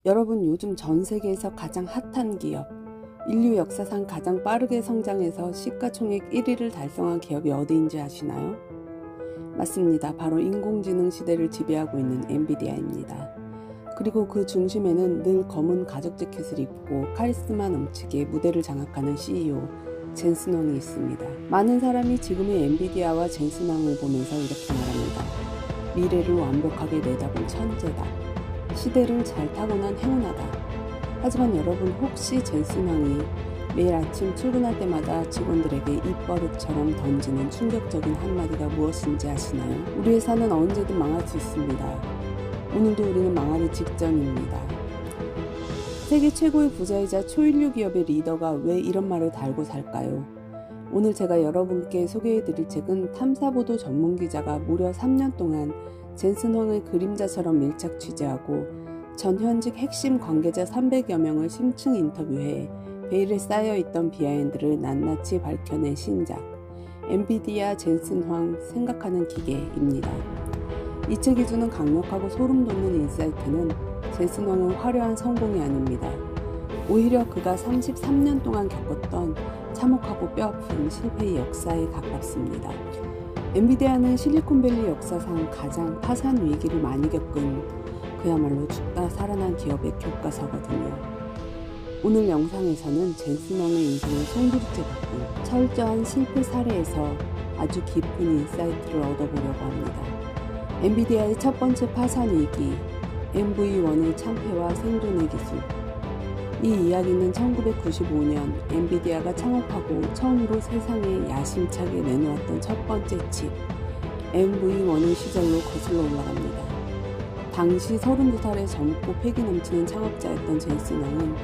여러분, 요즘 전 세계에서 가장 핫한 기업, 인류 역사상 가장 빠르게 성장해서 시가총액 1위를 달성한 기업이 어디인지 아시나요? 맞습니다. 바로 인공지능 시대를 지배하고 있는 엔비디아입니다. 그리고 그 중심에는 늘 검은 가죽 재킷을 입고 카리스마 넘치게 무대를 장악하는 CEO 젠슨 황이 있습니다. 많은 사람이 지금의 엔비디아와 젠슨 황을 보면서 이렇게 말합니다. 미래를 완벽하게 내다본 천재다. 시대를 잘 타고난 행운하다. 하지만 여러분, 혹시 젠슨 황이 매일 아침 출근할 때마다 직원들에게 입버릇처럼 던지는 충격적인 한마디가 무엇인지 아시나요? 우리 회사는 언제든 망할 수 있습니다. 오늘도 우리는 망하기 직전입니다. 세계 최고의 부자이자 초인류 기업의 리더가 왜 이런 말을 달고 살까요? 오늘 제가 여러분께 소개해드릴 책은 탐사보도 전문기자가 무려 3년 동안 젠슨 황의 그림자처럼 밀착 취재하고 전 현직 핵심 관계자 300여 명을 심층 인터뷰해 베일에 쌓여있던 비하인드를 낱낱이 밝혀낸 신작 엔비디아 젠슨 황 생각하는 기계입니다. 이 책이 주는 강력하고 소름 돋는 인사이트는 젠슨 황의 화려한 성공이 아닙니다. 오히려 그가 33년 동안 겪었던 참혹하고 뼈아픈 실패의 역사에 가깝습니다. 엔비디아는 실리콘밸리 역사상 가장 파산 위기를 많이 겪은 그야말로 죽다 살아난 기업의 교과서거든요. 오늘 영상에서는 젠슨 황의 인생을 송두리째 바꾼 철저한 실패 사례에서 아주 깊은 인사이트를 얻어보려고 합니다. 엔비디아의 첫 번째 파산 위기, MV1의 창폐와 생존의 기술. 이 이야기는 1995년 엔비디아가 창업하고 처음으로 세상에 야심차게 내놓았던 첫 번째 칩 MV1의 시절로 거슬러 올라갑니다. 당시 32살의 젊고 패기 넘치는 창업자였던 젠슨 황은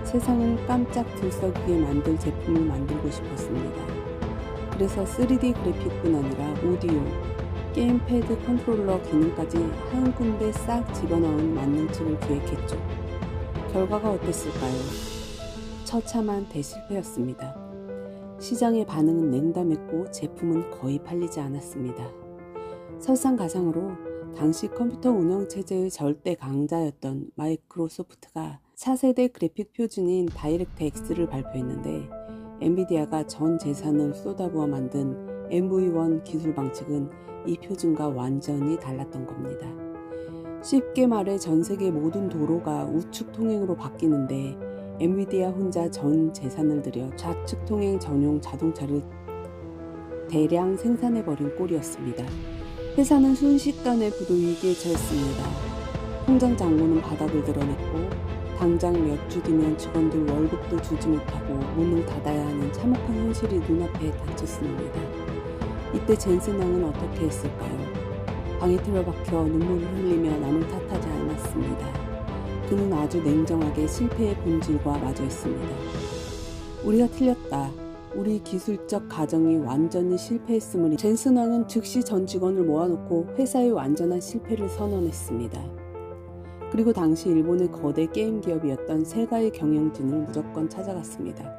세상을 깜짝 들썩이게 만들 제품을 만들고 싶었습니다. 그래서 3D 그래픽뿐 아니라 오디오, 게임패드 컨트롤러 기능까지 한 군데 싹 집어넣은 만능칩을 기획했죠. 결과가 어땠을까요? 처참한 대실패였습니다. 시장의 반응은 냉담했고 제품은 거의 팔리지 않았습니다. 설상가상으로 당시 컴퓨터 운영체제의 절대 강자였던 마이크로소프트가 4세대 그래픽 표준인 다이렉트 X를 발표했는데 엔비디아가 전 재산을 쏟아부어 만든 MV1 기술 방식은 이 표준과 완전히 달랐던 겁니다. 쉽게 말해 전 세계 모든 도로가 우측 통행으로 바뀌는데 엔비디아 혼자 전 재산을 들여 좌측 통행 전용 자동차를 대량 생산해버린 꼴이었습니다. 회사는 순식간에 부도 위기에 처했습니다. 통장 잔고는 바닥을 드러냈고 당장 몇 주 뒤면 직원들 월급도 주지 못하고 문을 닫아야 하는 참혹한 현실이 눈앞에 닥쳤습니다. 이때 젠슨 황은 어떻게 했을까요? 방에 틀어박혀 눈물을 흘리며 남을 탓하지 않았습니다. 그는 아주 냉정하게 실패의 본질과 마주했습니다. 우리가 틀렸다. 우리 기술적 가정이 완전히 실패했음을 젠슨 황은 즉시 전 직원을 모아놓고 회사의 완전한 실패를 선언했습니다. 그리고 당시 일본의 거대 게임 기업이었던 세가의 경영진을 무조건 찾아갔습니다.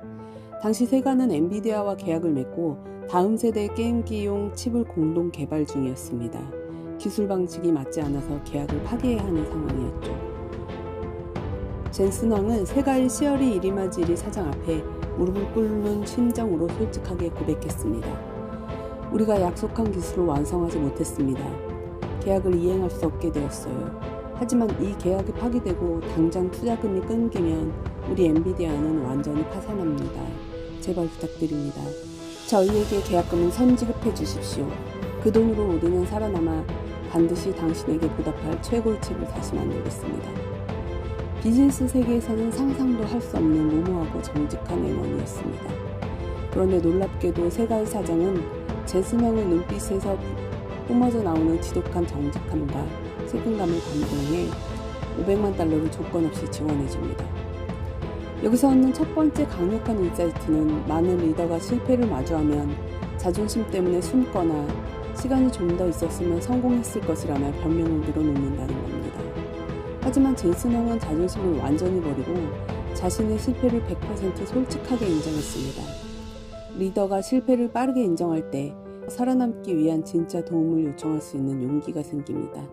당시 세가는 엔비디아와 계약을 맺고 다음 세대의 게임기용 칩을 공동 개발 중이었습니다. 기술 방식이 맞지 않아서 계약을 파기해야 하는 상황이었죠. 젠슨 황은 세가의 시어리 이리마지리 사장 앞에 무릎을 꿇는 심정으로 솔직하게 고백했습니다. 우리가 약속한 기술을 완성하지 못했습니다. 계약을 이행할 수 없게 되었어요. 하지만 이 계약이 파기되고 당장 투자금이 끊기면 우리 엔비디아는 완전히 파산합니다. 제발 부탁드립니다. 저희에게 계약금은 선지급해 주십시오. 그 돈으로 우리는 살아남아 반드시 당신에게 보답할 최고의 칩을 다시 만들겠습니다. 비즈니스 세계에서는 상상도 할 수 없는 무모하고 정직한 응원이었습니다. 그런데 놀랍게도 세가의 사장은 젠슨 황의 눈빛에서 뿜어져 나오는 지독한 정직함과 책임감을 감동해 $500만 조건 없이 지원해줍니다. 여기서 얻는 첫 번째 강력한 인사이트는 많은 리더가 실패를 마주하면 자존심 때문에 숨거나 시간이 좀 더 있었으면 성공했을 것이라며 변명을 늘어놓는다는 겁니다. 하지만 젠슨 황은 자존심을 완전히 버리고 자신의 실패를 100% 솔직하게 인정했습니다. 리더가 실패를 빠르게 인정할 때 살아남기 위한 진짜 도움을 요청할 수 있는 용기가 생깁니다.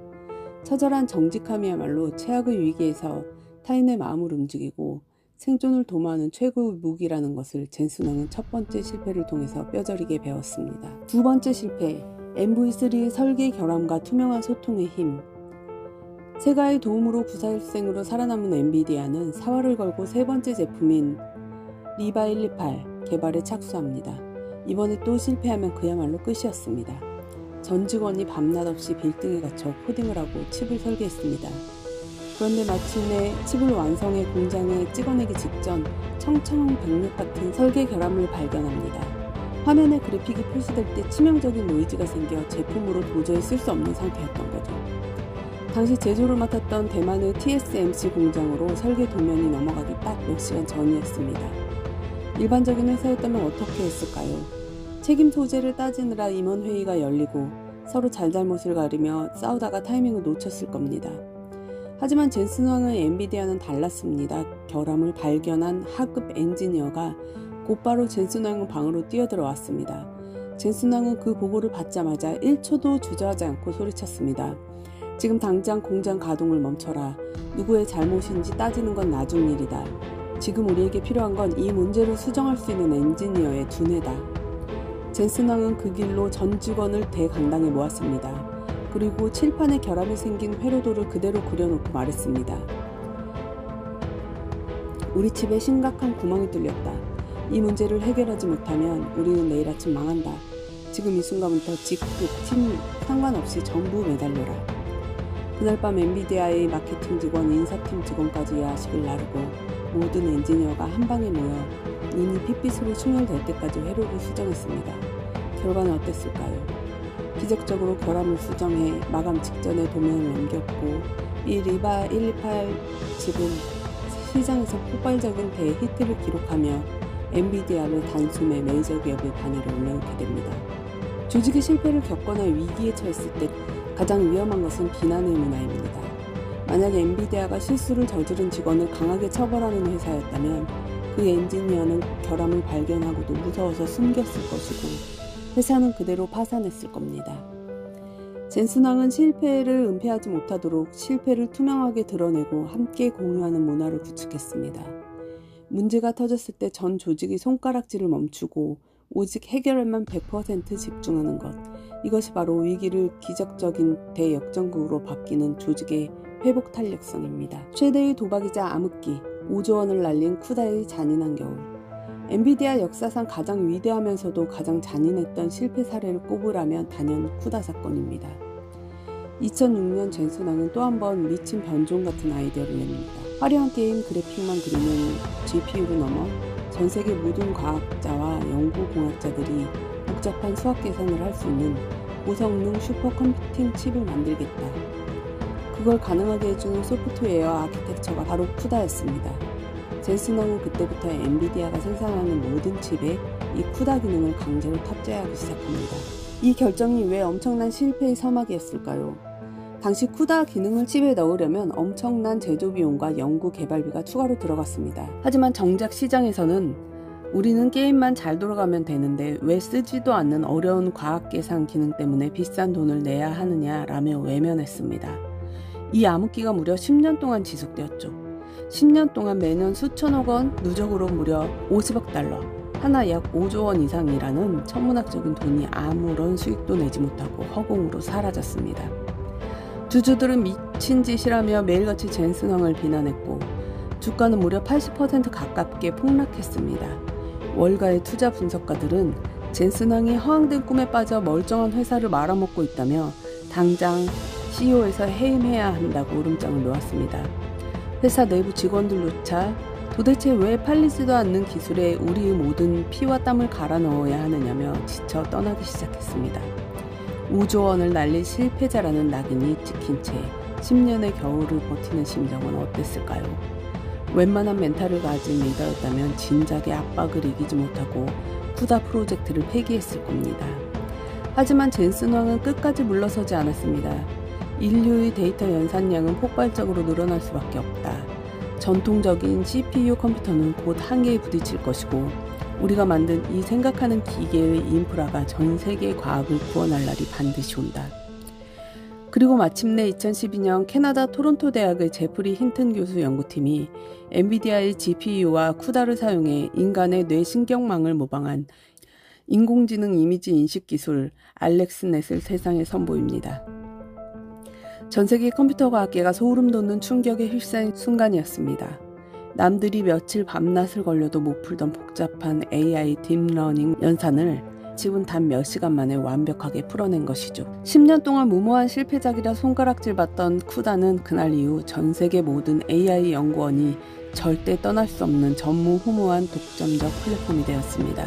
처절한 정직함이야말로 최악의 위기에서 타인의 마음을 움직이고 생존을 도모하는 최고의 무기라는 것을 젠순왕은 첫 번째 실패를 통해서 뼈저리게 배웠습니다. 두 번째 실패, MV3의 설계 결함과 투명한 소통의 힘. 세가의 도움으로 구사일생으로 살아남은 엔비디아는 사활을 걸고 세 번째 제품인 리바 128 개발에 착수합니다. 이번에 또 실패하면 그야말로 끝이었습니다. 전 직원이 밤낮 없이 빌딩에 갇혀 코딩을 하고 칩을 설계했습니다. 그런데 마침내 칩을 완성해 공장에 찍어내기 직전 청천벽력 같은 설계 결함을 발견합니다. 화면에 그래픽이 표시될 때 치명적인 노이즈가 생겨 제품으로 도저히 쓸 수 없는 상태였던 거죠. 당시 제조를 맡았던 대만의 TSMC 공장으로 설계 도면이 넘어가기 딱 몇 시간 전이었습니다. 일반적인 회사였다면 어떻게 했을까요? 책임 소재를 따지느라 임원회의가 열리고 서로 잘잘못을 가리며 싸우다가 타이밍을 놓쳤을 겁니다. 하지만 젠슨왕의 엔비디아는 달랐습니다. 결함을 발견한 하급 엔지니어가 곧바로 젠슨왕 방으로 뛰어들어왔습니다. 젠슨왕은 그 보고를 받자마자 1초도 주저하지 않고 소리쳤습니다. 지금 당장 공장 가동을 멈춰라. 누구의 잘못인지 따지는 건 나중 일이다. 지금 우리에게 필요한 건 이 문제를 수정할 수 있는 엔지니어의 두뇌다. 젠슨왕은 그 길로 전 직원을 대강당에 모았습니다. 그리고 칠판에 결함이 생긴 회로도를 그대로 그려놓고 말했습니다. 우리 칩에 심각한 구멍이 뚫렸다. 이 문제를 해결하지 못하면 우리는 내일 아침 망한다. 지금 이 순간부터 직급, 팀 상관없이 전부 매달려라. 그날 밤 엔비디아의 마케팅 직원, 인사팀 직원까지 야식을 나르고 모든 엔지니어가 한 방에 모여 눈이 핏빛으로 충혈될 때까지 회로를 수정했습니다. 결과는 어땠을까요? 기적적으로 결함을 수정해 마감 직전에 도면을 넘겼고 이 리바 128 칩은 시장에서 폭발적인 대히트를 기록하며 엔비디아를 단숨에 메이저 기업의 반열에 올려놓게 됩니다. 조직의 실패를 겪거나 위기에 처했을 때 가장 위험한 것은 비난의 문화입니다. 만약 엔비디아가 실수를 저지른 직원을 강하게 처벌하는 회사였다면 그 엔지니어는 결함을 발견하고도 무서워서 숨겼을 것이고 회사는 그대로 파산했을 겁니다. 젠슨왕은 실패를 은폐하지 못하도록 실패를 투명하게 드러내고 함께 공유하는 문화를 구축했습니다. 문제가 터졌을 때 전 조직이 손가락질을 멈추고 오직 해결에만 100% 집중하는 것. 이것이 바로 위기를 기적적인 대역전극으로 바뀌는 조직의 회복 탄력성입니다. 최대의 도박이자 암흑기, 5조 원을 날린 쿠다의 잔인한 겨울. 엔비디아 역사상 가장 위대하면서도 가장 잔인했던 실패 사례를 꼽으라면 단연 쿠다 사건입니다. 2006년 젠슨왕은 또 한 번 미친 변종 같은 아이디어를 냅니다. 화려한 게임 그래픽만 그리는 GPU를 넘어 전 세계 모든 과학자와 연구공학자들이 복잡한 수학 계산을 할 수 있는 고성능 슈퍼컴퓨팅 칩을 만들겠다. 그걸 가능하게 해주는 소프트웨어 아키텍처가 바로 쿠다였습니다. 젠슨왕은 그때부터 엔비디아가 생산하는 모든 칩에 이 쿠다 기능을 강제로 탑재하기 시작합니다. 이 결정이 왜 엄청난 실패의 서막이었을까요? 당시 쿠다 기능을 칩에 넣으려면 엄청난 제조 비용과 연구 개발비가 추가로 들어갔습니다. 하지만 정작 시장에서는 우리는 게임만 잘 돌아가면 되는데 왜 쓰지도 않는 어려운 과학 계산 기능 때문에 비싼 돈을 내야 하느냐라며 외면했습니다. 이 암흑기가 무려 10년 동안 지속되었죠. 10년 동안 매년 수천억 원, 누적으로 무려 50억 달러, 하나 약 5조 원 이상이라는 천문학적인 돈이 아무런 수익도 내지 못하고 허공으로 사라졌습니다. 주주들은 미친 짓이라며 매일같이 젠슨왕을 비난했고 주가는 무려 80% 가깝게 폭락했습니다. 월가의 투자 분석가들은 젠슨왕이 허황된 꿈에 빠져 멀쩡한 회사를 말아먹고 있다며 당장 CEO에서 해임해야 한다고 울음장을 놓았습니다. 회사 내부 직원들조차 도대체 왜 팔리지도 않는 기술에 우리의 모든 피와 땀을 갈아 넣어야 하느냐며 지쳐 떠나기 시작했습니다. 5조 원을 날린 실패자라는 낙인이 찍힌 채 10년의 겨울을 버티는 심정은 어땠을까요? 웬만한 멘탈을 가진 리더였다면 진작에 압박을 이기지 못하고 쿠다 프로젝트를 폐기했을 겁니다. 하지만 젠슨왕은 끝까지 물러서지 않았습니다. 인류의 데이터 연산량은 폭발적으로 늘어날 수밖에 없다. 전통적인 CPU 컴퓨터는 곧 한계에 부딪힐 것이고 우리가 만든 이 생각하는 기계의 인프라가 전 세계의 과학을 구원할 날이 반드시 온다. 그리고 마침내 2012년 캐나다 토론토 대학의 제프리 힌튼 교수 연구팀이 엔비디아의 GPU와 쿠다를 사용해 인간의 뇌신경망을 모방한 인공지능 이미지 인식 기술 알렉스넷을 세상에 선보입니다. 전세계 컴퓨터 과학계가 소름 돋는 충격에 휩싸인 순간이었습니다. 남들이 며칠 밤낮을 걸려도 못 풀던 복잡한 AI 딥러닝 연산을 집은 단 몇 시간 만에 완벽하게 풀어낸 것이죠. 10년 동안 무모한 실패작이라 손가락질받던 쿠다는 그날 이후 전 세계 모든 AI 연구원이 절대 떠날 수 없는 전무후무한 독점적 플랫폼이 되었습니다.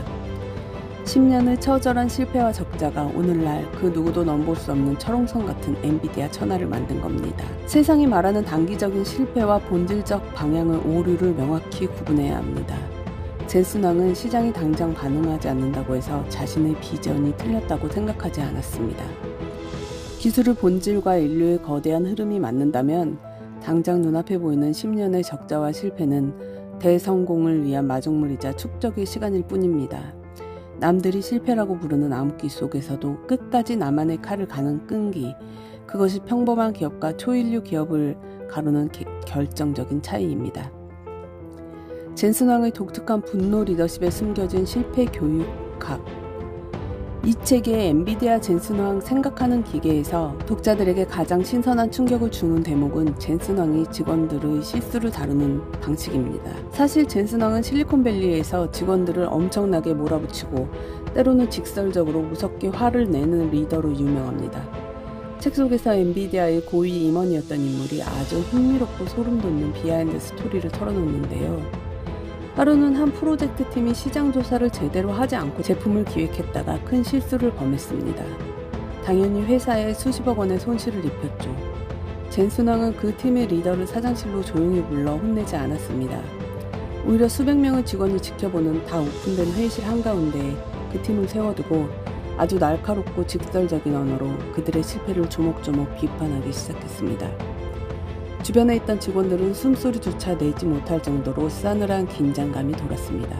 10년의 처절한 실패와 적자가 오늘날 그 누구도 넘볼 수 없는 철옹성 같은 엔비디아 천하를 만든 겁니다. 세상이 말하는 단기적인 실패와 본질적 방향의 오류를 명확히 구분해야 합니다. 젠슨 황은 시장이 당장 반응하지 않는다고 해서 자신의 비전이 틀렸다고 생각하지 않았습니다. 기술의 본질과 인류의 거대한 흐름이 맞는다면 당장 눈앞에 보이는 10년의 적자와 실패는 대성공을 위한 마중물이자 축적의 시간일 뿐입니다. 남들이 실패라고 부르는 암흑기 속에서도 끝까지 나만의 칼을 가는 끈기, 그것이 평범한 기업과 초인류 기업을 가르는 결정적인 차이입니다. 젠슨 황의 독특한 분노 리더십에 숨겨진 실패 교육학. 이 책의 엔비디아 젠슨 황 생각하는 기계에서 독자들에게 가장 신선한 충격을 주는 대목은 젠슨 황이 직원들의 실수를 다루는 방식입니다. 사실 젠슨 황은 실리콘밸리에서 직원들을 엄청나게 몰아붙이고 때로는 직설적으로 무섭게 화를 내는 리더로 유명합니다. 책 속에서 엔비디아의 고위 임원이었던 인물이 아주 흥미롭고 소름돋는 비하인드 스토리를 털어놓는데요. 하루는 한 프로젝트 팀이 시장 조사를 제대로 하지 않고 제품을 기획했다가 큰 실수를 범했습니다. 당연히 회사에 수십억 원의 손실을 입혔죠. 젠슨 황은 그 팀의 리더를 사장실로 조용히 불러 혼내지 않았습니다. 오히려 수백 명의 직원이 지켜보는 다 오픈된 회의실 한가운데 그 팀을 세워두고 아주 날카롭고 직설적인 언어로 그들의 실패를 조목조목 비판하기 시작했습니다. 주변에 있던 직원들은 숨소리조차 내지 못할 정도로 싸늘한 긴장감이 돌았습니다.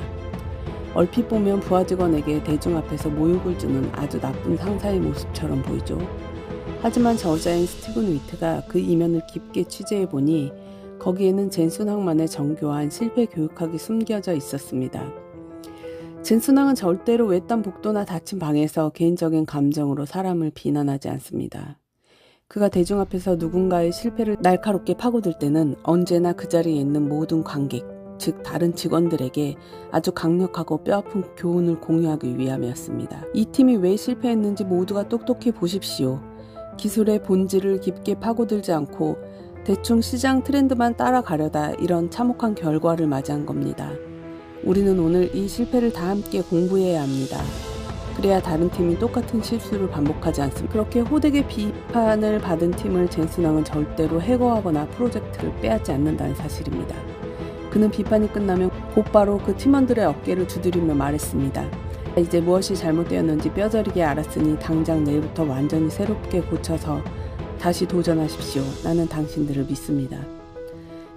얼핏 보면 부하 직원에게 대중 앞에서 모욕을 주는 아주 나쁜 상사의 모습처럼 보이죠. 하지만 저자인 스티븐 위트가 그 이면을 깊게 취재해보니 거기에는 젠슨 황만의 정교한 실패 교육학이 숨겨져 있었습니다. 젠슨 황은 절대로 외딴 복도나 닫힌 방에서 개인적인 감정으로 사람을 비난하지 않습니다. 그가 대중 앞에서 누군가의 실패를 날카롭게 파고들 때는 언제나 그 자리에 있는 모든 관객, 즉 다른 직원들에게 아주 강력하고 뼈아픈 교훈을 공유하기 위함이었습니다. 이 팀이 왜 실패했는지 모두가 똑똑히 보십시오. 기술의 본질을 깊게 파고들지 않고 대충 시장 트렌드만 따라가려다 이런 참혹한 결과를 맞이한 겁니다. 우리는 오늘 이 실패를 다 함께 공부해야 합니다. 그래야 다른 팀이 똑같은 실수를 반복하지 않습니다. 그렇게 호되게 비판을 받은 팀을 젠슨 황은 절대로 해고하거나 프로젝트를 빼앗지 않는다는 사실입니다. 그는 비판이 끝나면 곧바로 그 팀원들의 어깨를 두드리며 말했습니다. 이제 무엇이 잘못되었는지 뼈저리게 알았으니 당장 내일부터 완전히 새롭게 고쳐서 다시 도전하십시오. 나는 당신들을 믿습니다.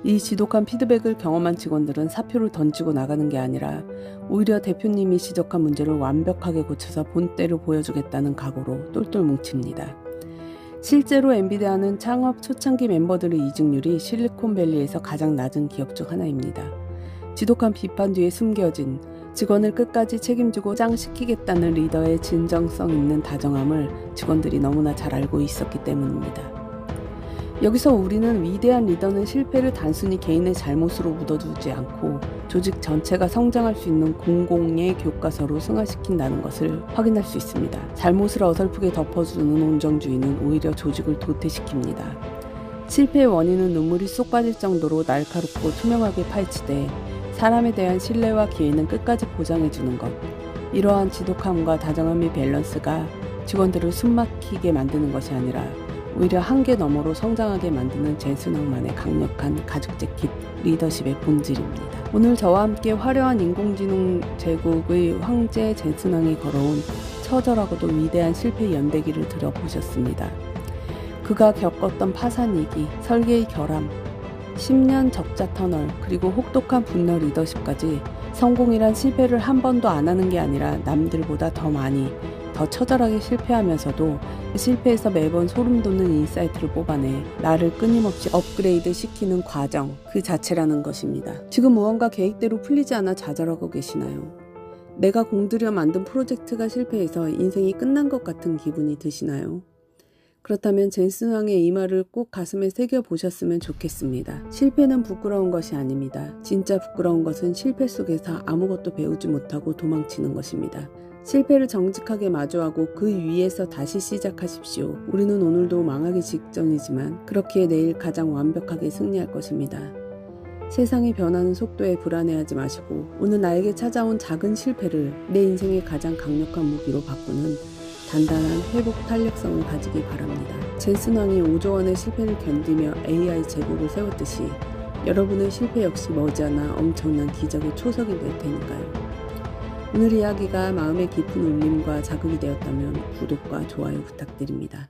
이 지독한 피드백을 경험한 직원들은 사표를 던지고 나가는 게 아니라 오히려 대표님이 지적한 문제를 완벽하게 고쳐서 본때를 보여주겠다는 각오로 똘똘 뭉칩니다. 실제로 엔비디아는 창업 초창기 멤버들의 이직률이 실리콘밸리에서 가장 낮은 기업 중 하나입니다. 지독한 비판 뒤에 숨겨진 직원을 끝까지 책임지고 짱시키겠다는 리더의 진정성 있는 다정함을 직원들이 너무나 잘 알고 있었기 때문입니다. 여기서 우리는 위대한 리더는 실패를 단순히 개인의 잘못으로 묻어두지 않고 조직 전체가 성장할 수 있는 공공의 교과서로 승화시킨다는 것을 확인할 수 있습니다. 잘못을 어설프게 덮어주는 온정주의는 오히려 조직을 도태시킵니다. 실패의 원인은 눈물이 쏙 빠질 정도로 날카롭고 투명하게 파헤치되 사람에 대한 신뢰와 기회는 끝까지 보장해주는 것. 이러한 지독함과 다정함의 밸런스가 직원들을 숨막히게 만드는 것이 아니라 오히려 한계 너머로 성장하게 만드는 젠슨 황만의 강력한 가죽 재킷 리더십의 본질입니다. 오늘 저와 함께 화려한 인공지능 제국의 황제 젠슨 황이 걸어온 처절하고도 위대한 실패 연대기를 들어보셨습니다. 그가 겪었던 파산 위기, 설계의 결함, 10년 적자 터널, 그리고 혹독한 분노 리더십까지 성공이란 실패를 한 번도 안 하는 게 아니라 남들보다 더 많이 더 처절하게 실패하면서도 그 실패에서 매번 소름 돋는 인사이트를 뽑아내 나를 끊임없이 업그레이드 시키는 과정 그 자체라는 것입니다. 지금 무언가 계획대로 풀리지 않아 좌절하고 계시나요? 내가 공들여 만든 프로젝트가 실패해서 인생이 끝난 것 같은 기분이 드시나요? 그렇다면 젠슨 왕의 이 말을 꼭 가슴에 새겨보셨으면 좋겠습니다. 실패는 부끄러운 것이 아닙니다. 진짜 부끄러운 것은 실패 속에서 아무것도 배우지 못하고 도망치는 것입니다. 실패를 정직하게 마주하고 그 위에서 다시 시작하십시오. 우리는 오늘도 망하기 직전이지만 그렇기에 내일 가장 완벽하게 승리할 것입니다. 세상이 변하는 속도에 불안해하지 마시고 오늘 나에게 찾아온 작은 실패를 내 인생의 가장 강력한 무기로 바꾸는 단단한 회복 탄력성을 가지기 바랍니다. 젠슨 왕이 5조 원의 실패를 견디며 AI 제국을 세웠듯이 여러분의 실패 역시 머지않아 엄청난 기적의 초석이 될 테니까요. 오늘 이야기가 마음의 깊은 울림과 자극이 되었다면 구독과 좋아요 부탁드립니다.